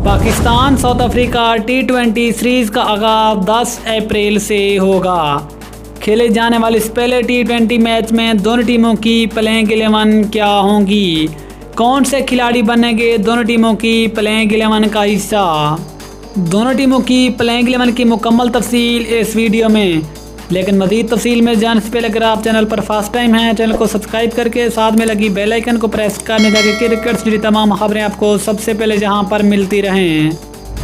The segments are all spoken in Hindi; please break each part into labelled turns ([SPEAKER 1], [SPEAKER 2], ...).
[SPEAKER 1] Pakistan south Africa T20 series का आगाज़ 10 अप्रैल से होगा। खेले जाने वाले इस पहले T20 मैच में दोनों टीमों की प्लेइंग 11 क्या होंगी, कौन से खिलाड़ी बनेंगे दोनों टीमों की प्लेइंग 11 का हिस्सा। दोनों टीमों की प्लेइंग 11 की मुकम्मल तफसील इस वीडियो में, लेकिन मज़ीद तफसील में जाने से पहले अगर आप चैनल पर फर्स्ट टाइम हैं चैनल को सब्सक्राइब करके साथ में लगी बेल आइकन को प्रेस करने ताकि क्रिकेट से जुड़ी तमाम खबरें आपको सबसे पहले जहां पर मिलती रहें।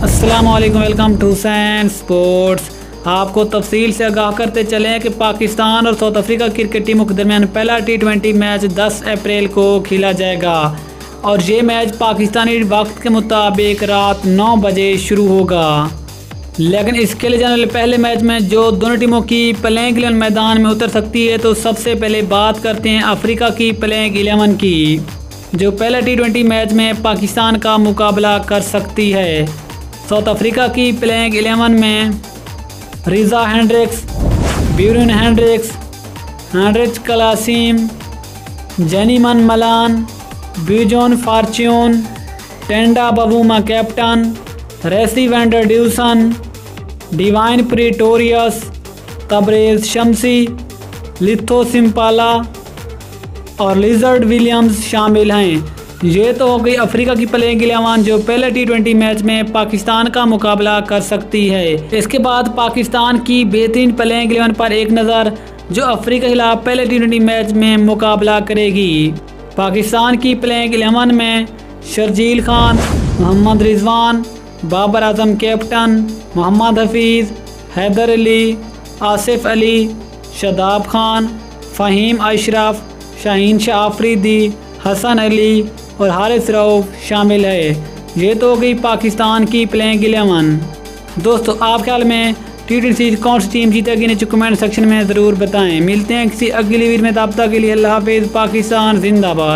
[SPEAKER 1] अस्सलाम वालेकुम, वेलकम टू सैन स्पोर्ट्स। आपको तफसील से आगाह करते चलें कि पाकिस्तान और साउथ अफ्रीका क्रिकेट टीमों के दरमियान पहला T20 मैच 10 अप्रैल को खेला जाएगा और ये मैच पाकिस्तानी वक्त के मुताबिक रात 9 बजे शुरू होगा। लेकिन इस खेले जाने वाले पहले मैच में जो दोनों टीमों की प्लेइंग 11 मैदान में उतर सकती है, तो सबसे पहले बात करते हैं अफ्रीका की प्लेइंग 11 की, जो पहले T20 मैच में पाकिस्तान का मुकाबला कर सकती है। साउथ अफ्रीका की प्लेइंग 11 में Reeza Hendricks, Beuran Hendricks, Heinrich Klaasen, Janneman Malan, Bjorn Fortuin, Temba Bavuma captain, Rassie van der Dussen, Dwaine Pretorius, Tabraiz Shamsi, Lutho Sipamla और लिजर्ड विलियम्स शामिल हैं। ये तो हो गई अफ्रीका की प्लेइंग 11 जो पहले T20 मैच में पाकिस्तान का मुकाबला कर सकती है। इसके बाद पाकिस्तान की बेहतरीन प्लेइंग 11 पर एक नज़र, जो अफ्रीका के खिलाफ पहले T20 मैच में मुकाबला करेगी। पाकिस्तान की प्लेइंग 11 में शर्जील खान, मोहम्मद रिजवान, बाबर आजम कैप्टन, मोहम्मद हफीज़, हैदर अली, आसिफ अली, शादाब खान, फ़हीम अशरफ, शाहीन शाह आफरीदी, हसन अली और हारिस रऊफ शामिल है। ये तो हो गई पाकिस्तान की प्लेइंग 11। दोस्तों, आप ख्याल में T20 सीरीज कौन सी टीम जीतेगी, नीचे कमेंट सेक्शन में ज़रूर बताएं। मिलते हैं किसी अगली वीडियो में, तब तक के लिए अल्लाह हाफिज़। पाकिस्तान जिंदाबाद।